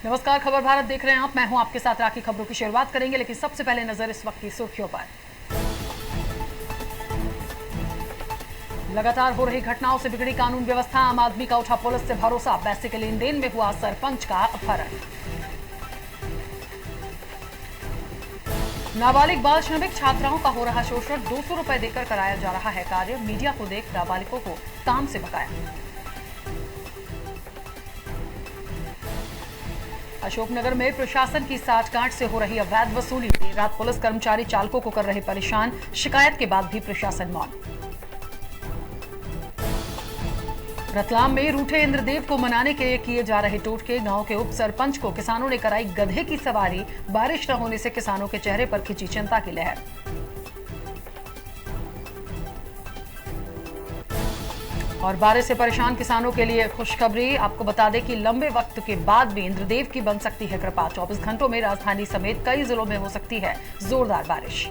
नमस्कार, खबर भारत देख रहे हैं आप। मैं हूं आपके साथ राखी। खबरों की शुरुआत करेंगे, लेकिन सबसे पहले नजर इस वक्त की सुर्खियों पर। लगातार हो रही घटनाओं से बिगड़ी कानून व्यवस्था, आम आदमी का उठा पुलिस से भरोसा। पैसे के लेन देन में हुआ सरपंच का अपहरण। नाबालिग बाल श्रमिक छात्राओं का हो रहा शोषण, 200 रुपए देकर कराया जा रहा है कार्य। मीडिया को देख नाबालिगों को काम से भगाया। अशोकनगर में प्रशासन की साठगांठ से हो रही अवैध वसूली। देर रात पुलिस कर्मचारी चालकों को कर रहे परेशान, शिकायत के बाद भी प्रशासन मौन। रतलाम में रूठे इंद्रदेव को मनाने के लिए किए जा रहे टोटके। गांव के उप सरपंच को किसानों ने कराई गधे की सवारी। बारिश न होने से किसानों के चेहरे पर खिंची चिंता की लहर। और बारिश से परेशान किसानों के लिए खुशखबरी। आपको बता दें कि लंबे वक्त के बाद भी इंद्रदेव की बन सकती है कृपा। 24 घंटों में राजधानी समेत कई जिलों में हो सकती है जोरदार बारिश।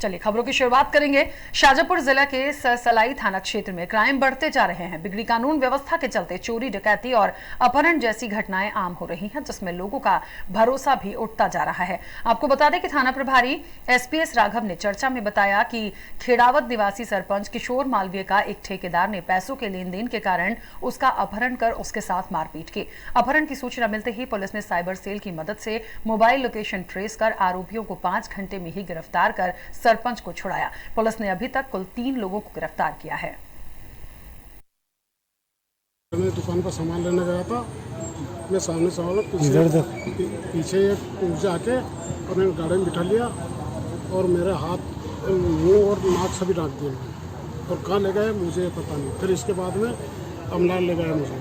चलिए खबरों की शुरुआत करेंगे। शाजापुर जिला के सरसलाई थाना क्षेत्र में क्राइम बढ़ते जा रहे हैं। बिगड़ी कानून व्यवस्था के चलते चोरी, डकैती और अपहरण जैसी घटनाएं आम हो रही हैं, जिसमें लोगों का भरोसा भी उठता जा रहा है। आपको बता दें कि थाना प्रभारी एसपीएस राघव ने चर्चा में बताया कि खेड़ावत निवासी सरपंच किशोर मालवीय का एक ठेकेदार ने पैसों के लेन देन के कारण उसका अपहरण कर उसके साथ मारपीट की। अपहरण की सूचना मिलते ही पुलिस ने साइबर सेल की मदद से मोबाइल लोकेशन ट्रेस कर आरोपियों को 5 घंटे में ही गिरफ्तार कर सरपंच को छुड़ाया। पुलिस ने अभी तक कुल 3 लोगों को गिरफ्तार किया है। मैं दुकान पर सामान लेने गया था। मैं सामने से पीछे एक जाके और मैंने गाड़ी में बिठा लिया और मेरे हाथ, मुंह और नाक सभी डांट दिए और कहाँ ले गए मुझे पता नहीं। फिर इसके बाद में अमला ले गया मुझे,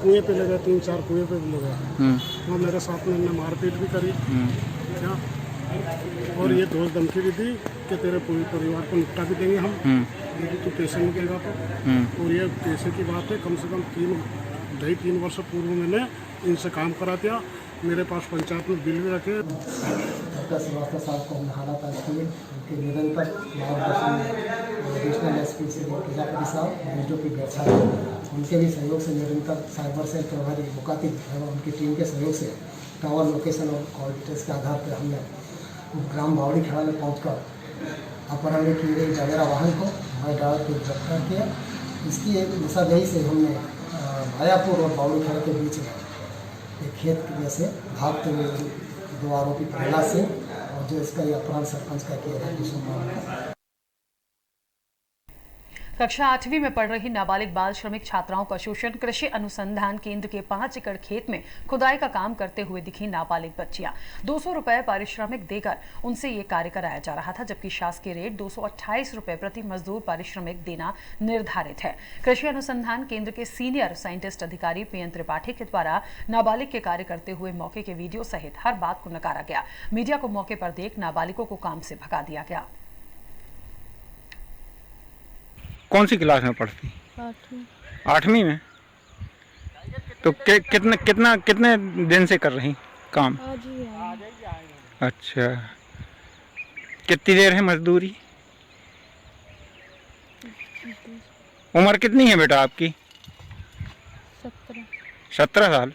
कुएं पे ले गए, 3-4 कुएं पे भी ले गए। वहाँ मेरे साथ में मारपीट भी करी क्या, और ये धोस धमकी भी दी कि तेरे पूरे परिवार को निपटा भी देंगे हम यदि तू पैसे नहीं देगा तो। और ये पैसे की बात है, कम से कम 3 वर्ष पूर्व मैंने इनसे काम करा दिया। मेरे पास पंचायत में बिल भी रखे। श्रीवास्तव साहब को हमने हालात किए, उनके निरंतर मार्गदर्शन एडिशनल एसपी से प्रजापति साहब, डीओपी गैसा, उनके भी सहयोग से निरंतर साइबर सेल प्रभारी मुकातिब एवं उनकी टीम के सहयोग से टावर लोकेशन और कॉल डिटेल्स के आधार पर हमने ग्राम बावड़ी खेड़ा में पहुँचकर अपहरण की गई जावेरा वाहन को हमारे ड्राइवर को गिरफ्तार किया। इसकी एक दिशादही से हमने मायापुर और बावड़ी खेड़ा के बीच में एक खेत में से भागते हुए 2 आरोपी पहला से और जो इसका ये अपराध सरपंच का किया था किशोर। कक्षा 8वीं में पढ़ रही नाबालिग बाल श्रमिक छात्राओं का शोषण। कृषि अनुसंधान केंद्र के 5 एकड़ खेत में खुदाई का काम करते हुए दिखी नाबालिग बच्चियां। 200 रुपए पारिश्रमिक देकर उनसे ये कार्य कराया जा रहा था, जबकि शासकीय रेट 228 रुपए प्रति मजदूर पारिश्रमिक देना निर्धारित है। कृषि अनुसंधान केंद्र के सीनियर साइंटिस्ट अधिकारी पीएन त्रिपाठी के द्वारा नाबालिग के कार्य करते हुए मौके के वीडियो सहित हर बात को नकारा गया। मीडिया को मौके पर देख नाबालिगों को काम से भगा दिया गया। कौन सी क्लास में पढ़ती? 8वीं में। तो कितने दिन से कर रही काम? अच्छा, कितनी देर है मजदूरी? उम्र कितनी है बेटा आपकी? 17 साल।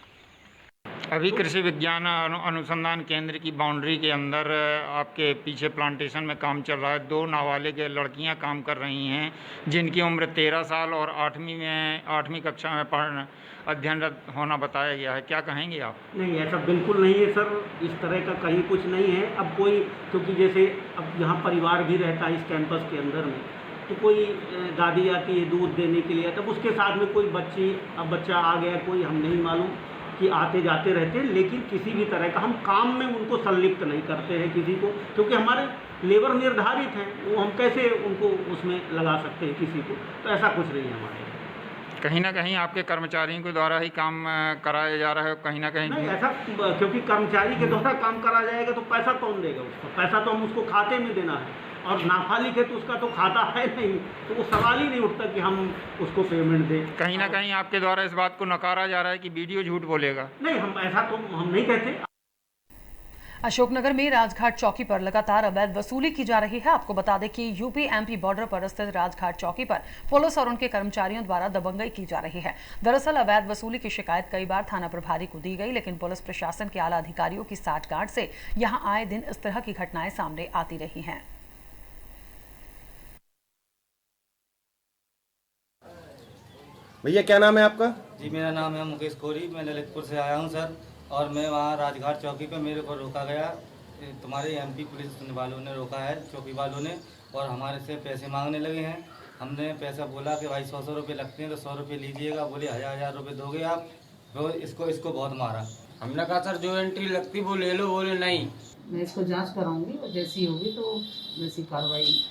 अभी कृषि विज्ञान अनुसंधान केंद्र की बाउंड्री के अंदर आपके पीछे प्लांटेशन में काम चल रहा है। 2 नाबालिग लड़कियां काम कर रही हैं, जिनकी उम्र 13 साल और 8वीं कक्षा में अध्ययनरत होना बताया गया है। क्या कहेंगे आप? नहीं, ऐसा बिल्कुल नहीं है सर, इस तरह का कहीं कुछ नहीं है। अब कोई, क्योंकि जैसे अब यहाँ परिवार भी रहता है इस कैंपस के अंदर में, तो कोई दादी आती है दूध देने के लिए, तब उसके साथ में कोई बच्चा आ गया, कोई हम नहीं मालूम कि आते जाते रहते हैं। लेकिन किसी भी तरह का हम काम में उनको संलिप्त नहीं करते हैं किसी को, क्योंकि हमारे लेबर निर्धारित हैं, वो हम कैसे उनको उसमें लगा सकते हैं किसी को। तो ऐसा कुछ नहीं है हमारे। कहीं ना कहीं आपके कर्मचारियों के द्वारा ही काम कराया जा रहा है, कहीं ना कहीं नहीं ऐसा, क्योंकि कर्मचारी के द्वारा काम करा जाएगा तो पैसा कौन देगा उसको? पैसा तो हम उसको खाते में देना है, और नाबालिग है तो उसका तो खाता है नहीं, तो वो सवाल ही नहीं उठता कि हम उसको पेमेंट दें। कहीं ना कहीं आपके द्वारा इस बात को नकारा जा रहा है कि वीडियो झूठ बोलेगा। नहीं, हम ऐसा तो हम नहीं कहते। अशोकनगर में राजघाट चौकी पर लगातार अवैध वसूली की जा रही है। आपको बता दें कि यूपी-एमपी बॉर्डर पर स्थित राजघाट चौकी पर पुलिस और उनके कर्मचारियों द्वारा दबंगई की जा रही है। दरअसल अवैध वसूली की शिकायत कई बार थाना प्रभारी को दी गई, लेकिन पुलिस प्रशासन के आला अधिकारियों की साठगांठ से यहां आए दिन इस तरह की घटनाएं सामने आती रही हैं। भैया क्या नाम है आपका? जी मेरा नाम है मुकेश कोरी। मैं ललितपुर से आया हूं सर, और मैं वहां राजघाट चौकी पे मेरे को रोका गया। तुम्हारे एमपी पुलिस वालों ने रोका है, चौकी वालों ने, और हमारे से पैसे मांगने लगे हैं। हमने पैसा बोला कि भाई 100 रुपये लगते हैं तो 100 रुपये लीजिएगा। बोले 1000 रुपये दोगे आप। तो इसको बहुत मारा। हमने कहा सर जो एंट्री लगती वो ले लो। बोले नहीं। मैं इसको जांच कराऊंगी और जैसी होगी तो वैसी कार्रवाई।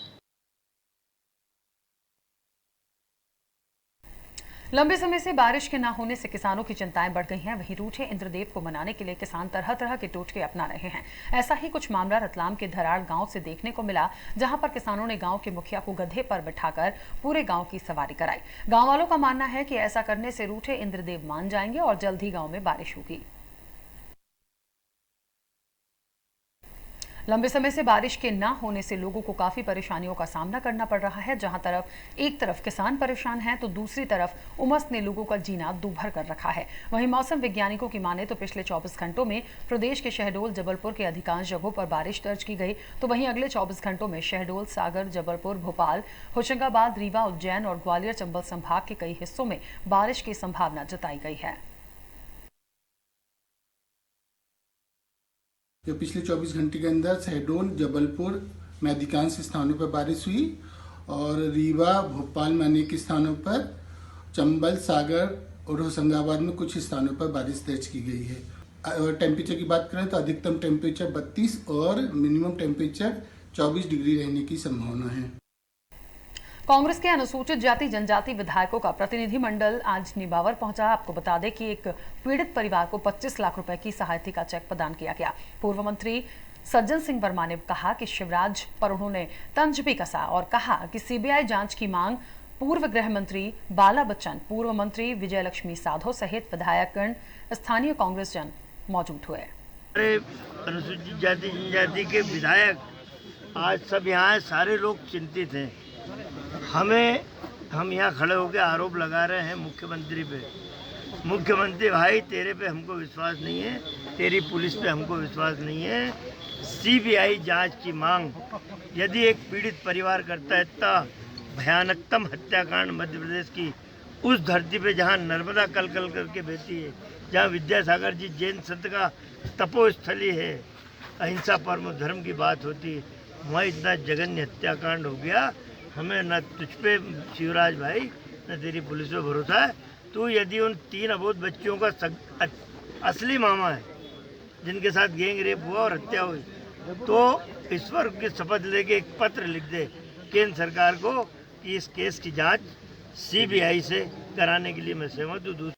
लंबे समय से बारिश के न होने से किसानों की चिंताएं बढ़ गई हैं। वहीं रूठे इंद्रदेव को मनाने के लिए किसान तरह तरह के टोटके अपना रहे हैं। ऐसा ही कुछ मामला रतलाम के धराड़ गांव से देखने को मिला, जहां पर किसानों ने गांव के मुखिया को गधे पर बिठाकर पूरे गांव की सवारी कराई। गांव वालों का मानना है कि ऐसा करने से रूठे इंद्रदेव मान जाएंगे और जल्द ही गांव में बारिश होगी। लंबे समय से बारिश के न होने से लोगों को काफी परेशानियों का सामना करना पड़ रहा है। जहां एक तरफ किसान परेशान हैं तो दूसरी तरफ उमस ने लोगों का जीना दूभर कर रखा है। वहीं मौसम वैज्ञानिकों की माने तो पिछले 24 घंटों में प्रदेश के शहडोल जबलपुर के अधिकांश जगहों पर बारिश दर्ज की गई, तो वहीं अगले 24 घंटों में शहडोल, सागर, जबलपुर, भोपाल, होशंगाबाद, रीवा, उज्जैन और ग्वालियर चंबल संभाग के कई हिस्सों में बारिश की संभावना जताई गई है। जो पिछले 24 घंटे के अंदर शहडोल, जबलपुर में अधिकांश स्थानों पर बारिश हुई और रीवा, भोपाल में अनेक स्थानों पर, चंबल, सागर और होशंगाबाद में कुछ स्थानों पर बारिश दर्ज की गई है। और टेम्परेचर की बात करें तो अधिकतम टेम्परेचर 32 और मिनिमम टेम्परेचर 24 डिग्री रहने की संभावना है। कांग्रेस के अनुसूचित जाति जनजाति विधायकों का प्रतिनिधिमंडल आज निबावर पहुंचा। आपको बता दें कि एक पीड़ित परिवार को 25 लाख रुपए की सहायता का चेक प्रदान किया गया। पूर्व मंत्री सज्जन सिंह वर्मा ने कहा कि शिवराज पर उन्होंने तंज भी कसा और कहा कि सीबीआई जांच की मांग। पूर्व गृह मंत्री बाला बच्चन, पूर्व मंत्री विजय लक्ष्मी साधो सहित विधायकगण, स्थानीय कांग्रेस जन मौजूद हुए। अनुसूचित जाति जनजाति के विधायक आज सब यहाँ सारे लोग चिंतित हैं। हम यहाँ खड़े होकर आरोप लगा रहे हैं मुख्यमंत्री पे। मुख्यमंत्री भाई तेरे पे हमको विश्वास नहीं है, तेरी पुलिस पे हमको विश्वास नहीं है। सीबीआई जांच की मांग। यदि एक पीड़ित परिवार करता है इतना भयानकतम हत्याकांड मध्य प्रदेश की उस धरती पे जहाँ नर्मदा कल कल करके बहती है, जहाँ विद्यासागर जी जैन संत का तपोस्थली है, अहिंसा परमो धर्म की बात होती है, वहाँ इतना जघन्य हत्याकांड हो गया। हमें न तुझ पे शिवराज भाई न तेरी पुलिस पे भरोसा है। तो यदि उन 3 अबोध बच्चियों का असली मामा है जिनके साथ गैंग रेप हुआ और हत्या हुई, तो ईश्वर की शपथ लेके एक पत्र लिख दे केंद्र सरकार को कि इस केस की जांच सीबीआई से कराने के लिए मैं सहमत हूँ।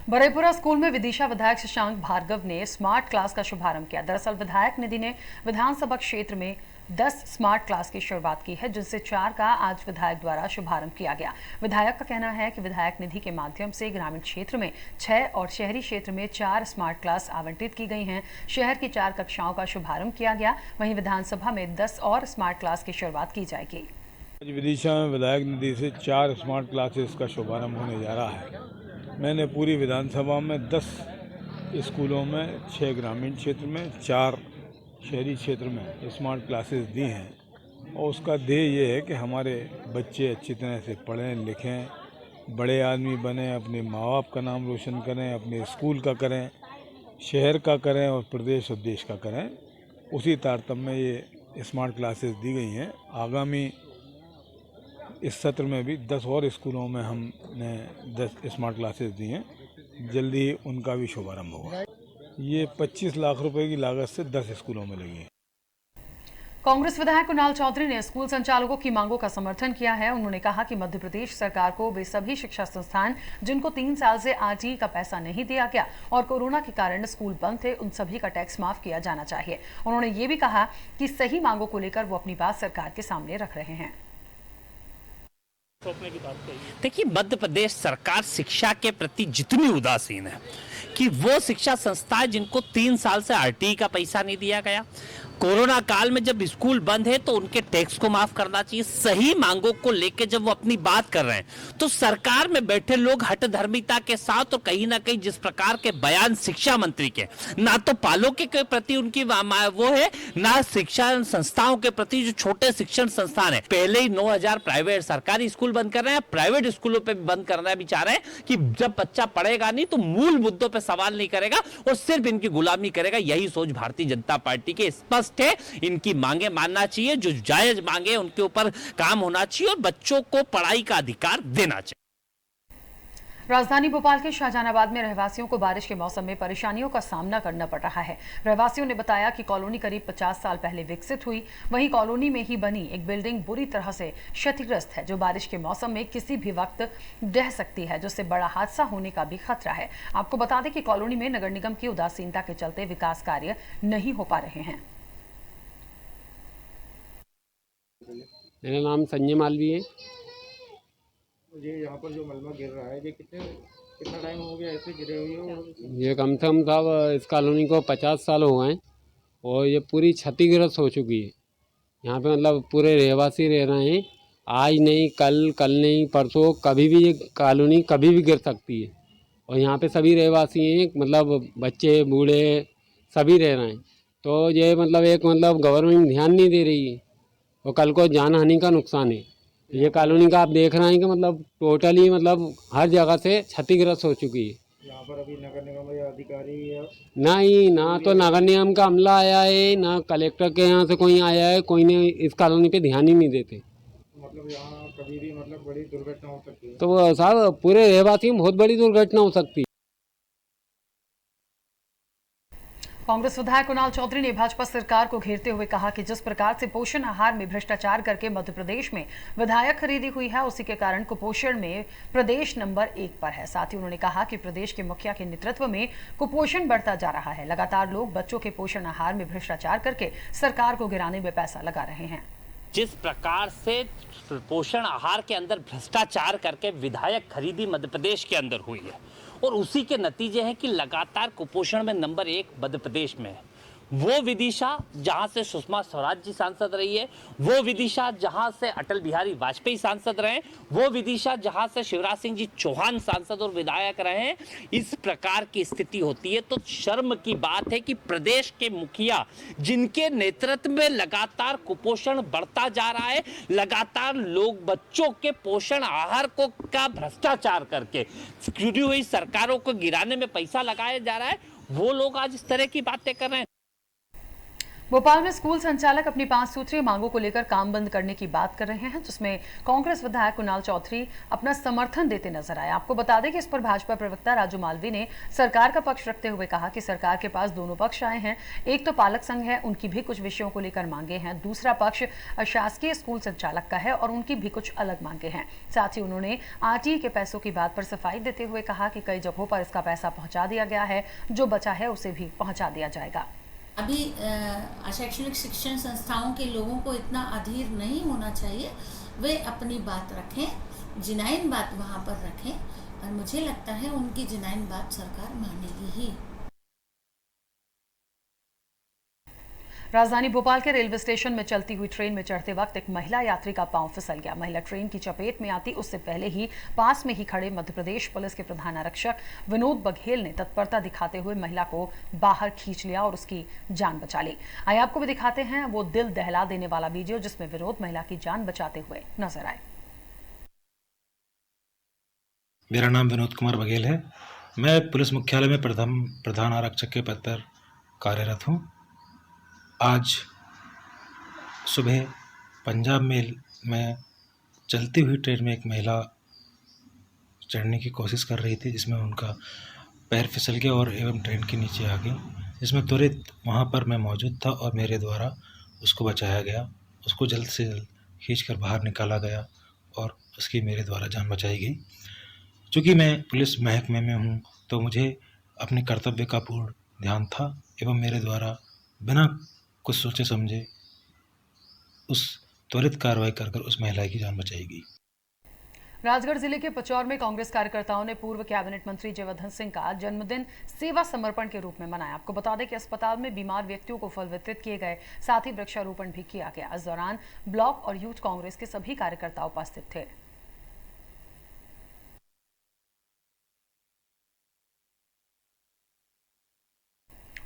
बड़ेपुरा स्कूल में विदिशा विधायक शशांक भार्गव ने स्मार्ट क्लास का शुभारंभ किया। दरअसल विधायक निधि ने विधानसभा क्षेत्र में 10 स्मार्ट क्लास की शुरुआत की है, जिनसे 4 का आज विधायक द्वारा शुभारंभ किया गया। विधायक का कहना है कि विधायक निधि के माध्यम से ग्रामीण क्षेत्र में 6 और शहरी क्षेत्र में 4 स्मार्ट क्लास आवंटित की गई हैं। शहर की 4 कक्षाओं का शुभारंभ किया गया। वहीं विधानसभा में 10 और स्मार्ट क्लास की शुरुआत की जाएगी। आज विदिशा में विधायक निधि से 4 स्मार्ट क्लासेस का शुभारंभ होने जा रहा है। मैंने पूरी विधानसभा में 10 स्कूलों में 6 ग्रामीण क्षेत्र में 4 शहरी क्षेत्र में स्मार्ट क्लासेस दी हैं और उसका ध्येय ये है कि हमारे बच्चे अच्छी तरह से पढ़ें लिखें, बड़े आदमी बने, अपने माँ बाप का नाम रोशन करें, अपने स्कूल का करें, शहर का करें और प्रदेश और देश का करें। उसी तारतम्य में ये स्मार्ट क्लासेस दी गई हैं। आगामी इस सत्र में भी 10 और स्कूलों में हमने 10 स्मार्ट क्लासेस दी हैं। जल्दी ही उनका भी शुभारंभ होगा। ये 25 लाख रुपए की लागत से 10 स्कूलों में लगी है। कांग्रेस विधायक कुणाल चौधरी ने स्कूल संचालकों की मांगों का समर्थन किया है। उन्होंने कहा कि मध्य प्रदेश सरकार को वे सभी शिक्षा संस्थान जिनको 3 साल से आरटीई का पैसा नहीं दिया गया और कोरोना के कारण स्कूल बंद थे, उन सभी का टैक्स माफ किया जाना चाहिए। उन्होंने ये भी कहा कि सही मांगों को लेकर वो अपनी बात सरकार के सामने रख रहे हैं। सौंपने की बात कही। देखिए, मध्य प्रदेश सरकार शिक्षा के प्रति जितनी उदासीन है कि वो शिक्षा संस्थाएं जिनको 3 साल से आरटीई का पैसा नहीं दिया गया, कोरोना काल में जब स्कूल बंद है तो उनके टैक्स को माफ करना चाहिए, सही मांगों को लेके जब वो अपनी बात कर रहे हैं तो सरकार में बैठे लोग हठधर्मिता के साथ और कहीं ना कहीं जिस प्रकार के बयान शिक्षा मंत्री के, ना तो पालों के प्रति उनकी वो है, ना शिक्षा संस्थाओं के प्रति जो छोटे शिक्षण संस्थान है। पहले ही 9000 प्राइवेट सरकारी स्कूल बंद कर रहे हैं, प्राइवेट स्कूलों पे भी बंद करना भी चाह रहे हैं कि जब बच्चा पढ़ेगा नहीं तो मूल मुद्दों पे सवाल नहीं करेगा और सिर्फ इनकी गुलामी करेगा। यही सोच भारतीय जनता पार्टी के स्पष्ट है। इनकी मांगे मानना चाहिए, जो जायज मांगे उनके ऊपर काम होना चाहिए और बच्चों को पढ़ाई का अधिकार देना चाहिए। राजधानी भोपाल के शाहजहानाबाद में रहवासियों को बारिश के मौसम में परेशानियों का सामना करना पड़ रहा है। रहवासियों ने बताया कि कॉलोनी करीब 50 साल पहले विकसित हुई, वहीं कॉलोनी में ही बनी एक बिल्डिंग बुरी तरह से क्षतिग्रस्त है, जो बारिश के मौसम में किसी भी वक्त ढह सकती है, जिससे बड़ा हादसा होने का भी खतरा है। आपको बता दें कि कॉलोनी में नगर निगम की उदासीनता के चलते विकास कार्य नहीं हो पा रहे हैं। मेरा नाम संजय मालवी है। ये यहाँ पर जो मलबा गिर रहा है, ये कितना टाइम हो गया ऐसे गिरे हुए हो? ये कम से कम साहब इस कॉलोनी को 50 साल हो गए और ये पूरी क्षतिग्रस्त हो चुकी है। यहाँ पे मतलब पूरे रहवासी रह रहे हैं, आज नहीं कल नहीं परसों, कभी भी ये कॉलोनी कभी भी गिर सकती है। और यहाँ पे सभी रहवासी हैं, मतलब बच्चे बूढ़े सभी रह रहे हैं। तो ये मतलब गवर्नमेंट ध्यान नहीं दे रही है और कल को जान हानि का नुकसान है। ये कॉलोनी का आप देख रहे हैं कि मतलब टोटली मतलब हर जगह से क्षतिग्रस्त हो चुकी है। यहाँ पर अभी नगर निगम या अधिकारी या नहीं, ना तो नगर निगम का अमला आया है, ना कलेक्टर के यहाँ से कोई आया है, कोई ने इस कॉलोनी पे ध्यान ही नहीं देते। मतलब यहाँ कभी भी मतलब बड़ी दुर्घटना हो सकती है। तो साहब पूरे रहवासी में बहुत बड़ी दुर्घटना हो सकती है। कांग्रेस विधायक कुणाल चौधरी ने भाजपा सरकार को घेरते हुए कहा कि जिस प्रकार से पोषण आहार में भ्रष्टाचार करके मध्य प्रदेश में विधायक खरीदी हुई है, उसी के कारण कुपोषण में प्रदेश नंबर 1 पर है। साथ ही उन्होंने कहा कि प्रदेश के मुखिया के नेतृत्व में कुपोषण बढ़ता जा रहा है। लगातार लोग बच्चों के पोषण आहार में भ्रष्टाचार करके सरकार को गिराने में पैसा लगा रहे हैं। जिस प्रकार से पोषण आहार के अंदर भ्रष्टाचार करके विधायक खरीदी मध्य प्रदेश के अंदर हुई है और उसी के नतीजे हैं कि लगातार कुपोषण में नंबर 1 मध्य प्रदेश में है। वो विदिशा जहां से सुषमा स्वराज जी सांसद रही है, वो विदिशा जहां से अटल बिहारी वाजपेयी सांसद रहे, वो विदिशा जहां से शिवराज सिंह जी चौहान सांसद और विधायक रहे हैं, इस प्रकार की स्थिति होती है तो शर्म की बात है कि प्रदेश के मुखिया जिनके नेतृत्व में लगातार कुपोषण बढ़ता जा रहा है, लगातार लोग बच्चों के पोषण आहार को का भ्रष्टाचार करके जुड़ी हुई सरकारों को गिराने में पैसा लगाया जा रहा है, वो लोग आज इस तरह की बातें कर रहे हैं। भोपाल में स्कूल संचालक अपनी 5 सूत्रीय मांगों को लेकर काम बंद करने की बात कर रहे हैं, जिसमें कांग्रेस विधायक कुणाल चौधरी अपना समर्थन देते नजर आए। आपको बता दें कि इस पर भाजपा प्रवक्ता राजू मालवी ने सरकार का पक्ष रखते हुए कहा कि सरकार के पास दोनों पक्ष आए हैं। एक तो पालक संघ है, उनकी भी कुछ विषयों को लेकर मांगे हैं, दूसरा पक्ष शासकीय स्कूल संचालक का है और उनकी भी कुछ अलग मांगे हैं। साथ ही उन्होंने आरटीई के पैसों की बात पर सफाई देते हुए कहा कि कई जगहों पर इसका पैसा पहुंचा दिया गया है, जो बचा है उसे भी पहुंचा दिया जाएगा। अभी शैक्षणिक शिक्षण संस्थाओं के लोगों को इतना अधीर नहीं होना चाहिए, वे अपनी बात रखें, जिनाइन बात वहाँ पर रखें और मुझे लगता है उनकी जिनाइन बात सरकार मानेगी ही। राजधानी भोपाल के रेलवे स्टेशन में चलती हुई ट्रेन में चढ़ते वक्त एक महिला यात्री का पांव फिसल गया। महिला ट्रेन की चपेट में आती उससे पहले ही पास में ही खड़े मध्य प्रदेश पुलिस के प्रधान आरक्षक विनोद बघेल ने तत्परता दिखाते हुए महिला को बाहर खींच लिया और उसकी जान बचा ली। आइए आपको भी दिखाते हैं वो दिल दहला देने वाला वीडियो, जिसमें विनोद महिला की जान बचाते हुए नजर आए। मेरा नाम विनोद कुमार बघेल है। मैं पुलिस मुख्यालय में प्रधान आरक्षक के पद पर कार्यरत हूँ। आज सुबह पंजाब मेल में चलती हुई ट्रेन में एक महिला चढ़ने की कोशिश कर रही थी, जिसमें उनका पैर फिसल गया और एवं ट्रेन के नीचे आ गई, जिसमें तुरंत वहां पर मैं मौजूद था और मेरे द्वारा उसको बचाया गया। उसको जल्द से जल्द खींचकर बाहर निकाला गया और उसकी मेरे द्वारा जान बचाई गई। चूँकि मैं पुलिस महकमे में हूँ तो मुझे अपने कर्तव्य का पूर्ण ध्यान था एवं मेरे द्वारा बिना कुछ सोचे समझे उस त्वरित कार्रवाई कर उस महिला की जान बचाई गई। राजगढ़ जिले के पचौर में कांग्रेस कार्यकर्ताओं ने पूर्व कैबिनेट मंत्री जयवर्धन सिंह का जन्मदिन सेवा समर्पण के रूप में मनाया। आपको बता दें कि अस्पताल में बीमार व्यक्तियों को फल वितरित किए गए, साथ ही वृक्षारोपण भी किया गया। इस दौरान ब्लॉक और यूथ कांग्रेस के सभी कार्यकर्ता उपस्थित थे।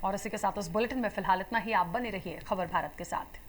और इसी के साथ उस बुलेटिन में फिलहाल इतना ही। आप बने रहिए खबर भारत के साथ।